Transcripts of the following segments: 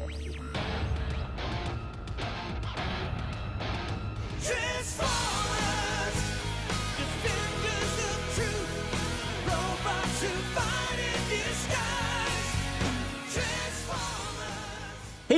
Hey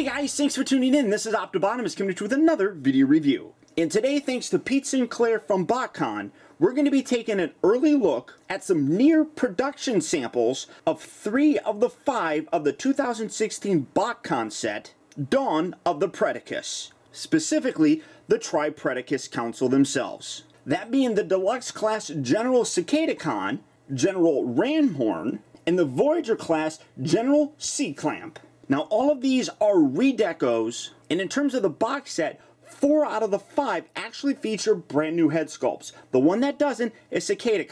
guys, thanks for tuning in. This is Optibottom coming to you with another video review. And today, thanks to Pete Sinclair from Botcon, we're going to be taking an early look at some near production samples of 3 of the 5 of the 2016 Botcon set, Dawn of the Predacus. Specifically, the TRIPREDACUS Council themselves. That being the Deluxe Class General Cicada, General Ramhorn, and the Voyager Class General C-Clamp. Now, all of these are redecos, and in terms of the box set, 4 out of the 5 actually feature brand new head sculpts. The one that doesn't is Cicada.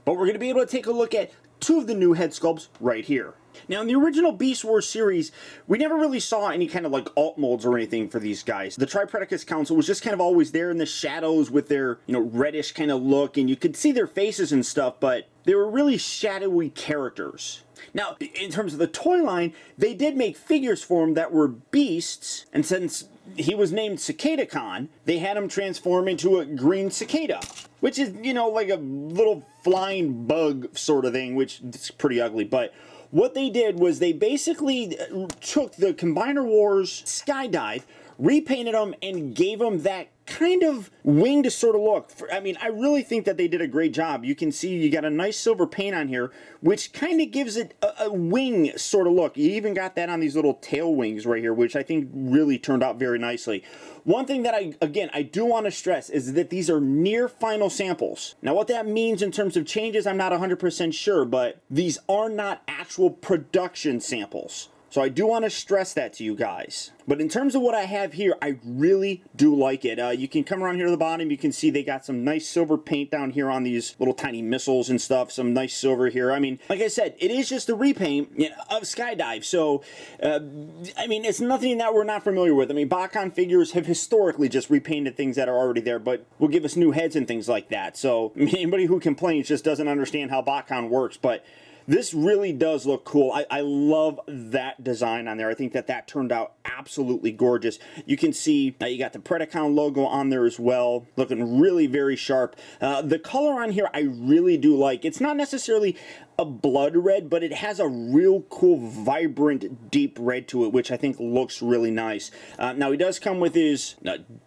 But we're going to be able to take a look at 2 of the new head sculpts right here. Now, in the original Beast Wars series, we never really saw any kind of like alt molds or anything for these guys. The TRIPREDACUS Council was just kind of always there in the shadows with their, reddish kind of look, and you could see their faces and stuff, but they were really shadowy characters. Now, in terms of the toy line, they did make figures for him that were beasts, and since he was named Cicada, they had him transform into a green cicada, which is, like a little flying bug sort of thing, which is pretty ugly. But what they did was they basically took the Combiner Wars Skydive, repainted them, and gave them that kind of winged sort of look. I really think that they did a great job. You can see you got a nice silver paint on here, which kind of gives it a wing sort of look. You even got that on these little tail wings right here, which I think really turned out very nicely. One thing that I do want to stress is that these are near final samples. Now, what that means in terms of changes, I'm not 100% sure, but these are not actual production samples. So I do want to stress that to you guys. But in terms of what I have here, I really do like it. You can come around here to the bottom. You can see they got some nice silver paint down here on these little tiny missiles and stuff. Some nice silver here. Like I said, it is just a repaint of Skydive. So, it's nothing that we're not familiar with. Botcon figures have historically just repainted things that are already there, but will give us new heads and things like that. So, anybody who complains just doesn't understand how Botcon works. But this really does look cool. I love that design on there. I think that turned out absolutely gorgeous. You can see you got the Predacon logo on there as well, looking really very sharp. The color on here I really do like. It's not necessarily a blood red, but it has a real cool, vibrant, deep red to it, which I think looks really nice. Now, he does come with his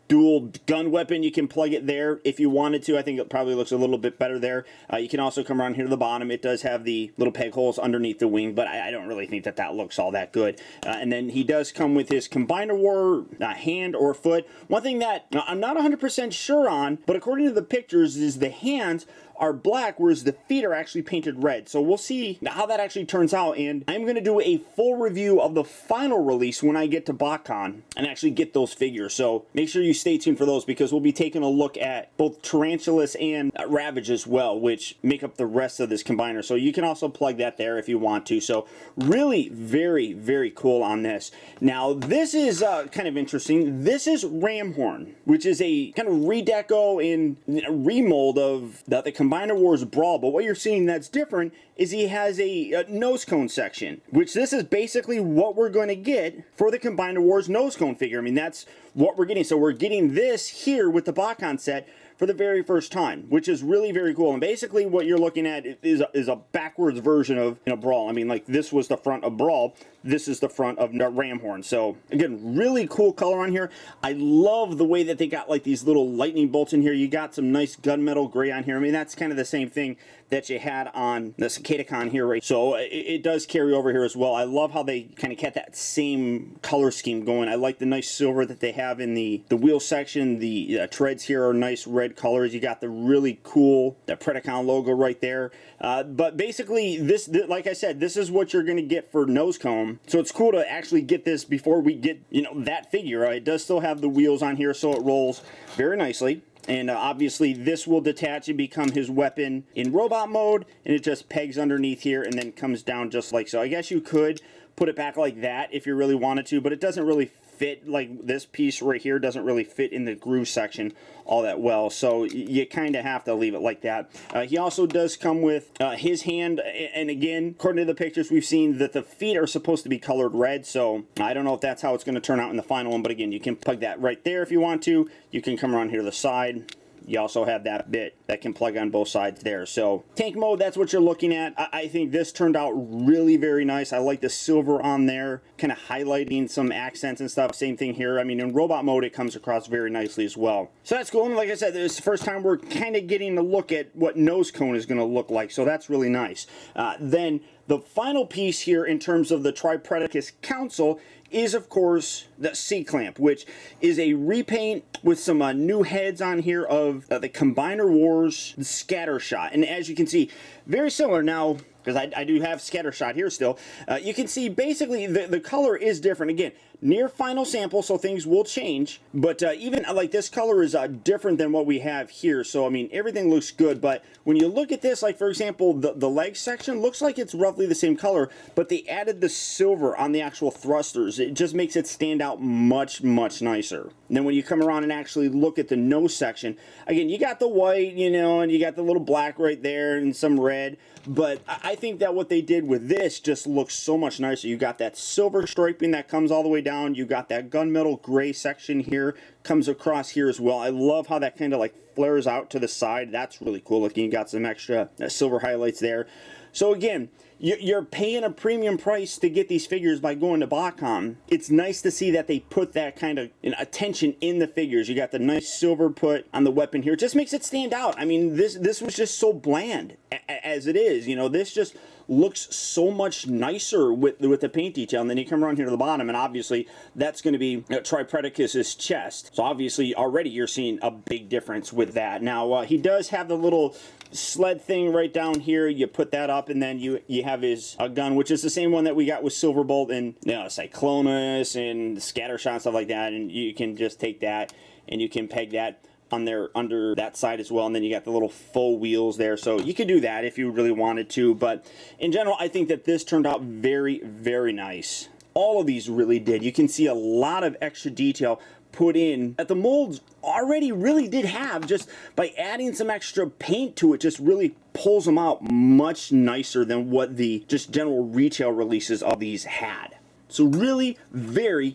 dual gun weapon. You can plug it there if you wanted to. I think it probably looks a little bit better there. You can also come around here to the bottom. It does have the little peg holes underneath the wing, but I don't really think that looks all that good. And then he does come with his Combiner War hand or foot. One thing that I'm not 100% sure on, but according to the pictures, is the hands are black, whereas the feet are actually painted red. So we'll see how that actually turns out, and I'm going to do a full review of the final release when I get to Botcon and actually get those figures. So make sure you stay tuned for those, because we'll be taking a look at both Tarantulas and Ravage as well, which make up the rest of this combiner. So you can also plug that there if you want to. So really very, very cool on this. Now, this is kind of interesting. This is Ramhorn, which is a kind of redeco and remold of the Combiner Wars Brawl, but what you're seeing that's different is he has a nose cone section, which this is basically what we're going to get for the Combiner Wars nose cone figure. That's what we're getting. So we're getting this here with the Botcon set for the very first time, which is really very cool. And basically what you're looking at is a backwards version of Brawl. Like this was the front of Brawl, this is the front of Ramhorn. So again, really cool color on here. I love the way that they got like these little lightning bolts in here. You got some nice gunmetal gray on here. That's kind of the same thing that you had on the Cicada here, right? So it does carry over here as well. I love how they kind of kept that same color scheme going. I like the nice silver that they have in the wheel section. The treads here are nice red colors. You got the really cool Predacon logo right there. But basically, this, like I said, this is what you're going to get for nose cone. So it's cool to actually get this before we get, that figure. It does still have the wheels on here, so it rolls very nicely. And obviously this will detach and become his weapon in robot mode, and it just pegs underneath here and then comes down just like so. I guess you could put it back like that if you really wanted to, but it doesn't really fit, like this piece right here doesn't really fit in the groove section all that well, so you kind of have to leave it like that. He also does come with his hand, and again, according to the pictures we've seen, that the feet are supposed to be colored red, so I don't know if that's how it's going to turn out in the final one, but again, you can plug that right there if you want to. You can come around here to the side. You also have that bit that can plug on both sides there. So tank mode, that's what you're looking at. I think this turned out really very nice. I like the silver on there, kind of highlighting some accents and stuff. Same thing here. I mean, in robot mode, it comes across very nicely as well. So that's cool. And like I said, this is the first time we're kind of getting a look at what nose cone is going to look like. So that's really nice. Then the final piece here in terms of the TRIPREDACUS console is, of course, the C-clamp, which is a repaint with some new heads on here of the Combiner Wars scatter shot. And as you can see, very similar now, because I do have scatter shot here still. You can see basically the color is different. Again, near final sample, so things will change, but even like this color is different than what we have here. So I mean, everything looks good, but when you look at this, like for example, the leg section looks like it's roughly the same color, but they added the silver on the actual thrusters. It just makes it stand out much nicer. And then when you come around and actually look at the nose section, again, you got the white, you know, and you got the little black right there and some red, but I think that what they did with this just looks so much nicer. You got that silver striping that comes all the way down. You got that gunmetal gray section here, comes across here as well. I love how that kind of like flares out to the side. That's really cool looking. You got some extra silver highlights there. So again, you're paying a premium price to get these figures by going to Botcon. It's nice to see that they put that kind of attention in the figures. You got the nice silver put on the weapon here. It just makes it stand out. I mean, this was just so bland as it is. You know, this just looks so much nicer with the paint detail. And then you come around here to the bottom, and obviously that's going to be TRIPREDACUS's chest. So obviously already you're seeing a big difference with that. Now he does have the little sled thing right down here. You put that up, and then you have his gun, which is the same one that we got with Silverbolt and, you know, Cyclonus and Scattershot and stuff like that. And you can just take that and you can peg that on there under that side as well, and then you got the little faux wheels there, so you could do that if you really wanted to. But in general, I think that this turned out very nice. All of these really did. You can see a lot of extra detail put in that the molds already really did have. Just by adding some extra paint to it, just really pulls them out much nicer than what the just general retail releases of these had. So really very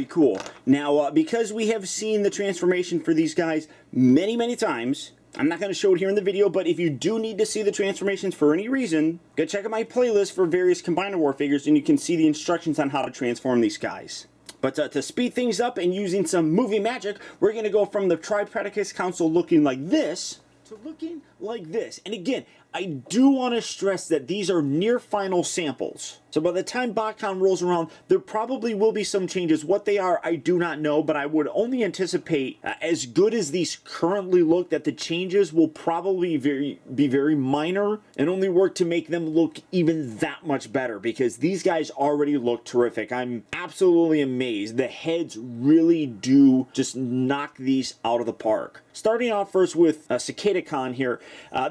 cool. Now, because we have seen the transformation for these guys many times, I'm not going to show it here in the video, but if you do need to see the transformations for any reason, go check out my playlist for various Combiner War figures, and you can see the instructions on how to transform these guys. But to speed things up and using some movie magic, we're going to go from the TRIPREDACUS console looking like this to looking like this. And again, I do want to stress that these are near final samples. So by the time Botcon rolls around, there probably will be some changes. What they are, I do not know, but I would only anticipate, as good as these currently look, that the changes will probably be very minor and only work to make them look even that much better, because these guys already look terrific. I'm absolutely amazed. The heads really do just knock these out of the park. Starting off first with Cicada here.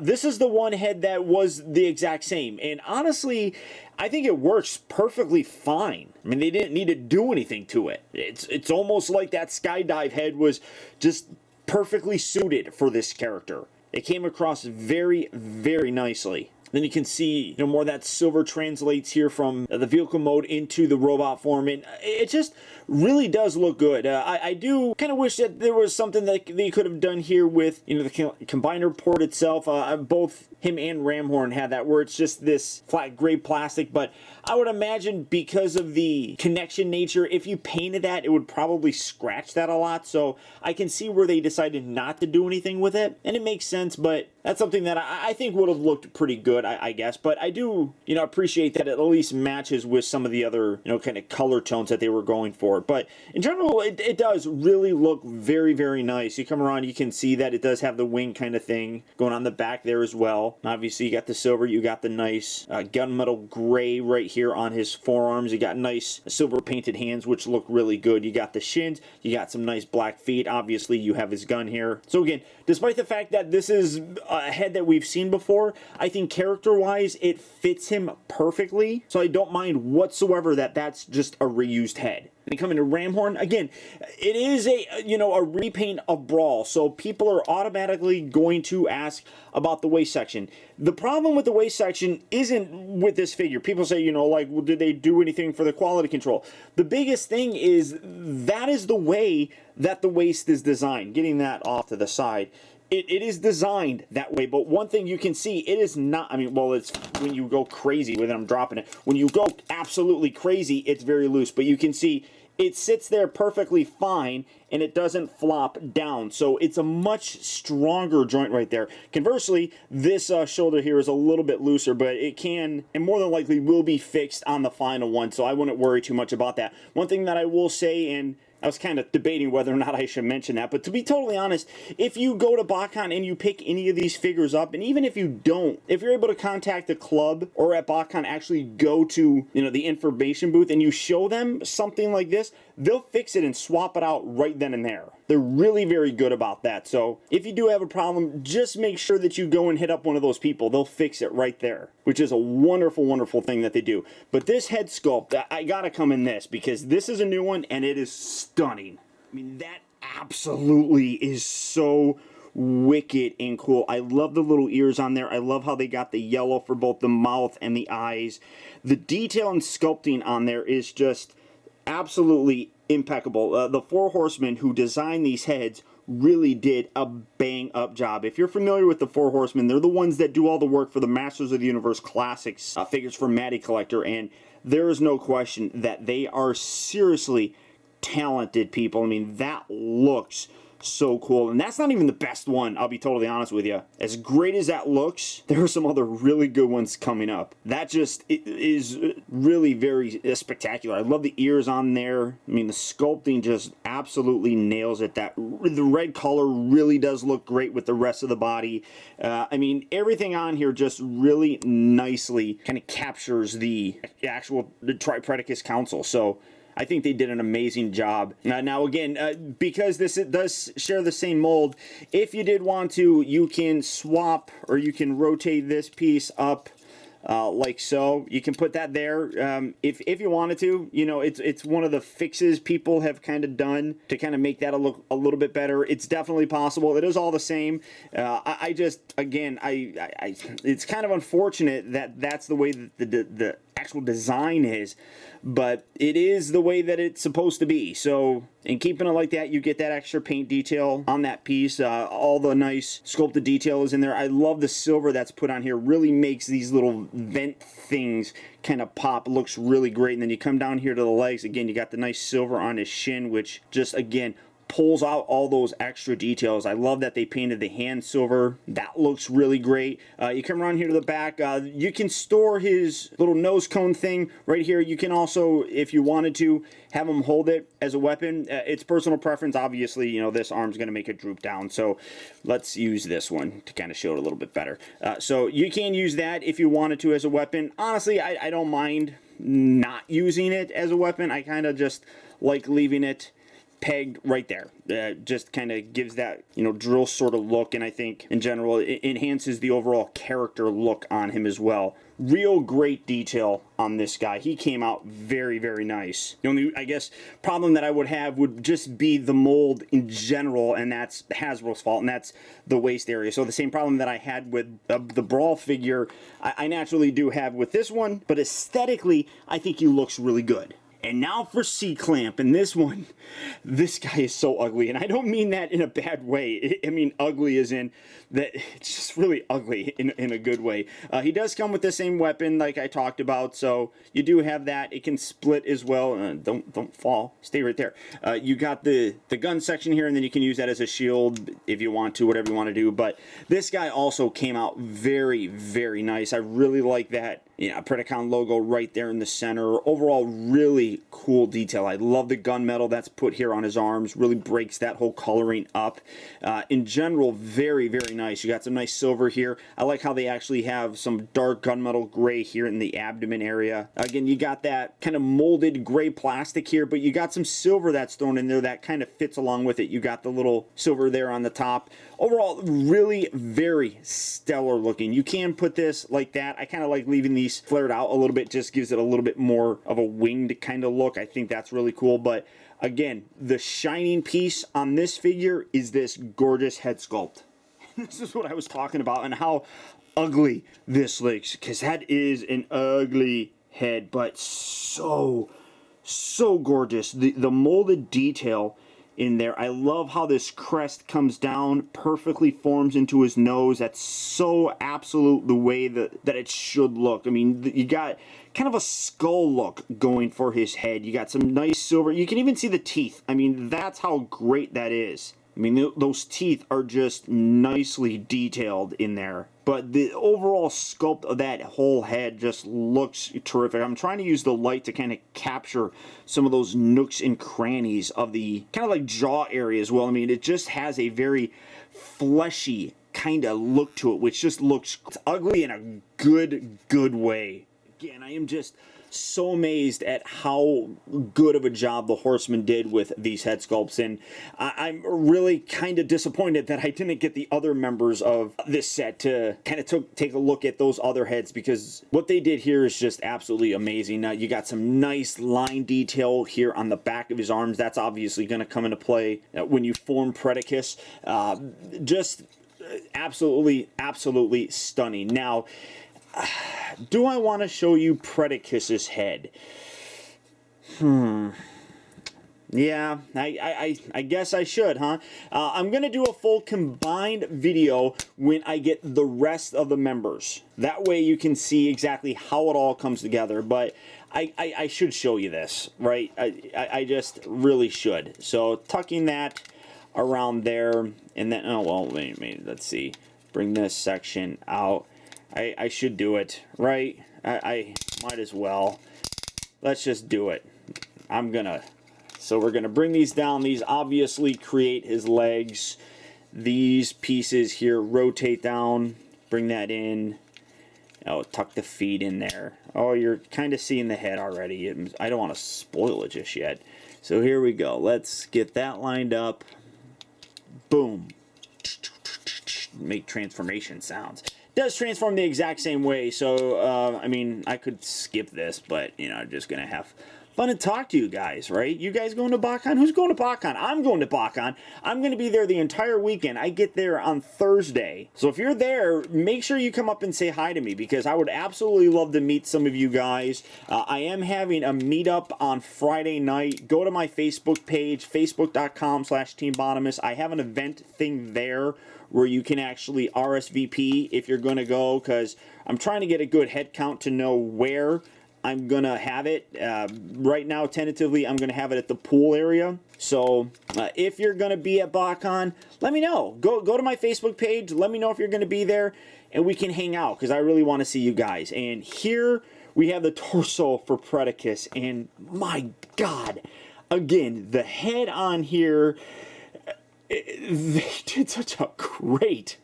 This is the one head that was the exact same, and honestly, I think it works perfectly fine. I mean, they didn't need to do anything to it. It's almost like that skydive head was just perfectly suited for this character. It came across very nicely. Then you can see, you know, more of that silver translates here from the vehicle mode into the robot form, and it just really does look good. I do kind of wish that there was something that they could have done here with, you know, the combiner port itself. Both him and Ramhorn had that, where it's just this flat gray plastic, but I would imagine because of the connection nature, if you painted that, it would probably scratch that a lot. So I can see where they decided not to do anything with it, and it makes sense, but that's something that I think would have looked pretty good, I guess. But I do, you know, appreciate that it at least matches with some of the other, you know, kind of color tones that they were going for. But in general, it does really look very nice. You come around, you can see that it does have the wing kind of thing going on the back there as well. Obviously, you got the silver, you got the nice gunmetal gray right here on his forearms. You got nice silver painted hands, which look really good. You got the shins, you got some nice black feet. Obviously, you have his gun here. So again, despite the fact that this is a head that we've seen before. I think character-wise, it fits him perfectly. So I don't mind whatsoever that that's just a reused head. And coming to Ramhorn, again, it is a, you know, a repaint of Brawl, so people are automatically going to ask about the waist section. The problem with the waist section isn't with this figure. People say, you know, like, well, did they do anything for the quality control? The biggest thing is that is the way that the waist is designed. Getting that off to the side. It is designed that way, but one thing you can see, it is not, I mean, well, it's when you go crazy with it, I'm dropping it. When you go absolutely crazy, it's very loose, but you can see it sits there perfectly fine, and it doesn't flop down. So it's a much stronger joint right there. Conversely, this shoulder here is a little bit looser, but it can, and more than likely will be fixed on the final one, so I wouldn't worry too much about that. One thing that I will say, and I was kind of debating whether or not I should mention that, but to be totally honest, if you go to Botcon and you pick any of these figures up, and even if you don't, if you're able to contact the club or at Botcon actually go to, you know, the information booth and you show them something like this, they'll fix it and swap it out right then and there. They're really very good about that. So if you do have a problem, just make sure that you go and hit up one of those people. They'll fix it right there, which is a wonderful, wonderful thing that they do. But this head sculpt, I gotta come in this because this is a new one and it is stunning. I mean, that absolutely is so wicked and cool. I love the little ears on there. I love how they got the yellow for both the mouth and the eyes. The detail and sculpting on there is just absolutely impeccable. The Four Horsemen who designed these heads really did a bang-up job. If you're familiar with the Four Horsemen, they're the ones that do all the work for the Masters of the Universe Classics figures for Matty Collector, and there is no question that they are seriously talented people. I mean, that looks so cool, and that's not even the best one, I'll be totally honest with you. As great as that looks, there are some other really good ones coming up. That just is really very spectacular. I love the ears on there. I mean, the sculpting just absolutely nails it. The red color really does look great with the rest of the body. I mean, everything on here just really nicely kind of captures the TRIPREDACUS Council. So I think they did an amazing job. Now again, because this does share the same mold, if you did want to, you can swap or you can rotate this piece up like so. You can put that there if you wanted to. You know, it's one of the fixes people have kind of done to kind of make that look a little bit better. It's definitely possible. It is all the same. I just, again, it's kind of unfortunate that that's the way that the actual design is, but it is the way that it's supposed to be. So in keeping it like that, you get that extra paint detail on that piece. All the nice sculpted detail is in there. I love the silver that's put on here. Really makes these little vent things kind of pop. Looks really great. And then you come down here to the legs. Again, you got the nice silver on his shin, which just, again, pulls out all those extra details. I love that they painted the hand silver. That looks really great. You come around here to the back. You can store his little nose cone thing right here. You can also, if you wanted to, have him hold it as a weapon. It's personal preference. Obviously, you know, this arm's going to make it droop down. So let's use this one to kind of show it a little bit better. So you can use that if you wanted to as a weapon. Honestly, I don't mind not using it as a weapon. I kind of just like leaving it pegged right there. Just kind of gives that, you know, drill sort of look, and I think in general it enhances the overall character look on him as well. Real great detail on this guy. He came out very, very nice. The only, I guess, problem that I would have would just be the mold in general, and that's Hasbro's fault, and that's the waist area. So the same problem that I had with the Brawl figure, I naturally do have with this one, but aesthetically, I think he looks really good. And now for C-Clamp, and this one, this guy is so ugly, and I don't mean that in a bad way. I mean ugly as in that it's just really ugly in a good way. He does come with the same weapon like I talked about, so you do have that. It can split as well. Don't fall. Stay right there. You got the gun section here, and then you can use that as a shield if you want to, whatever you want to do. But this guy also came out very, very nice. I really like that Predacon logo right there in the center. Overall, really cool detail. I love the gunmetal that's put here on his arms. Really breaks that whole coloring up. In general, very, very nice. You got some nice silver here. I like how they actually have some dark gunmetal gray here in the abdomen area. Again, you got that kind of molded gray plastic here, but you got some silver that's thrown in there that kind of fits along with it. You got the little silver there on the top. Overall, really very stellar looking. You can put this like that. I kind of like leaving these flared out a little bit, just gives it a little bit more of a winged kind of look. I think that's really cool. But again, the shining piece on this figure is this gorgeous head sculpt. This is what I was talking about and how ugly this looks, because that is an ugly head, but so gorgeous. The molded detail in there. I love how this crest comes down, perfectly forms into his nose. That's so absolute the way that it should look. I mean, you got kind of a skull look going for his head. You got some nice silver. You can even see the teeth. I mean, that's how great that is. I mean, those teeth are just nicely detailed in there. But the overall sculpt of that whole head just looks terrific. I'm trying to use the light to kind of capture some of those nooks and crannies of the kind of like jaw area as well. I mean, it just has a very fleshy kind of look to it, which just looks ugly in a good way. Again, I am just so amazed at how good of a job the Horseman did with these head sculpts, and I'm really kind of disappointed that I didn't get the other members of this set to kind of take a look at those other heads, because what they did here is just absolutely amazing. Now you got some nice line detail here on the back of his arms. That's obviously going to come into play when you form Predacus. Just absolutely stunning. Now, do I want to show you Predacus's head? Yeah, I guess I should, huh? I'm going to do a full combined video when I get the rest of the members. That way you can see exactly how it all comes together. But I should show you this, right? I just really should. So tucking that around there, and then, oh, well, wait, let's see. Bring this section out. I should do it, right? I might as well. Let's just do it. So we're gonna bring these down. These obviously create his legs. These pieces here rotate down, bring that in. Oh, tuck the feet in there. Oh, you're kind of seeing the head already. I don't want to spoil it just yet. So here we go. Let's get that lined up. Boom. Make transformation sounds. Does transform the exact same way, so I mean, I could skip this, but I'm just gonna have fun and talk to you guys, right? You guys going to Botcon? Who's going to Botcon? I'm going to Botcon. I'm going to be there the entire weekend. I get there on Thursday. So if you're there, make sure you come up and say hi to me, because I would absolutely love to meet some of you guys. I am having a meetup on Friday night. Go to my Facebook page, facebook.com/TeamBottomus. I have an event thing there where you can actually RSVP if you're going to go, because I'm trying to get a good head count to know where I'm going to have it. Right now, tentatively, I'm going to have it at the pool area. So if you're going to be at Botcon, let me know. Go to my Facebook page. Let me know if you're going to be there, and we can hang out, because I really want to see you guys. And here we have the torso for Predacus, and my God, again, the head on here, they did such a great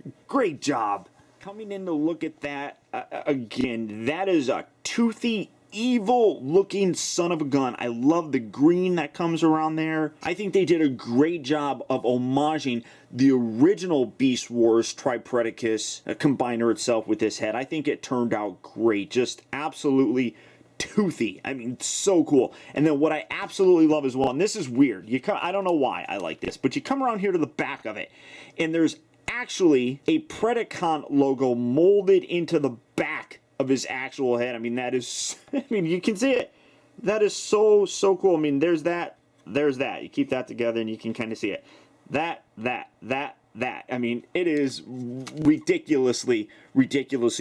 job. Coming in to look at that, again, that is a toothy, evil looking son of a gun. I love the green that comes around there. I think they did a great job of homaging the original Beast Wars TRIPREDACUS combiner itself with this head. I think it turned out great. Just absolutely toothy. I mean, so cool. And then what I absolutely love as well, and this is weird, I don't know why I like this, but you come around here to the back of it, and there's actually a Predacon logo molded into the back of his actual head. I mean, that is, I mean, you can see it. That is so cool. I mean, there's that. You keep that together and you can kind of see it. That. I mean, it is ridiculously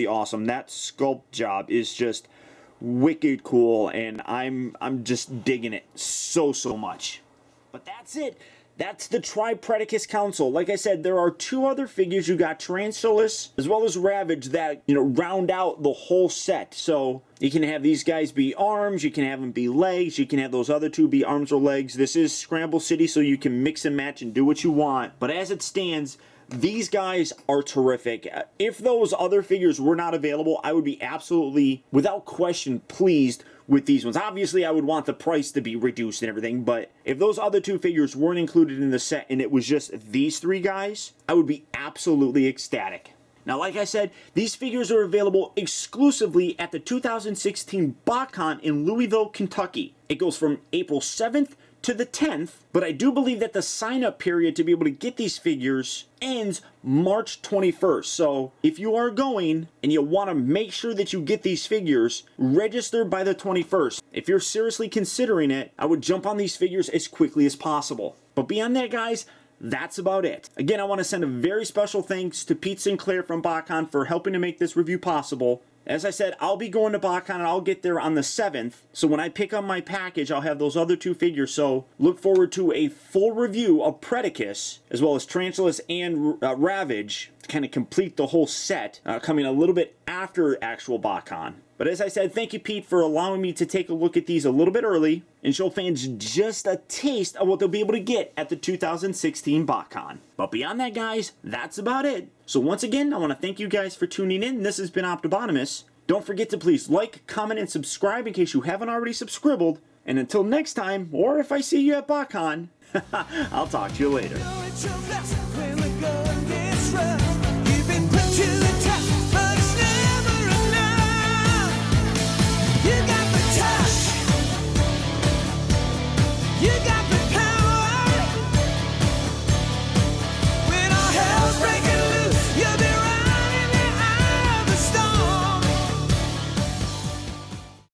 awesome. That sculpt job is just wicked cool, and I'm just digging it so much. But that's it. That's the TRIPREDACUS Council. Like I said, there are 2 other figures. You got Tarantulas as well as Ravage that, round out the whole set. So you can have these guys be arms, you can have them be legs, you can have those other 2 be arms or legs. This is Scramble City, so you can mix and match and do what you want. But as it stands, these guys are terrific. If those other figures were not available, I would be absolutely, without question, pleased with these ones. Obviously, I would want the price to be reduced and everything, but if those other 2 figures weren't included in the set and it was just these 3 guys, I would be absolutely ecstatic. Now, like I said, these figures are available exclusively at the 2016 Botcon in Louisville, Kentucky. It goes from April 7th to the 10th, but I do believe that the sign-up period to be able to get these figures ends March 21st. So if you are going and you want to make sure that you get these figures, register by the 21st. If you're seriously considering it, I would jump on these figures as quickly as possible. But beyond that, guys, that's about it. Again, I want to send a very special thanks to Pete Sinclair from Botcon for helping to make this review possible. As I said, I'll be going to Botcon and I'll get there on the 7th. So when I pick up my package, I'll have those other 2 figures. So look forward to a full review of Predacus, as well as Tarantulas and Ravage, to kind of complete the whole set, coming a little bit after actual Botcon. But as I said, thank you, Pete, for allowing me to take a look at these a little bit early and show fans just a taste of what they'll be able to get at the 2016 Botcon. But beyond that, guys, that's about it. So once again, I want to thank you guys for tuning in. This has been Optibottomus. Don't forget to please like, comment, and subscribe in case you haven't already subscribed. And until next time, or if I see you at Botcon, I'll talk to you later. You got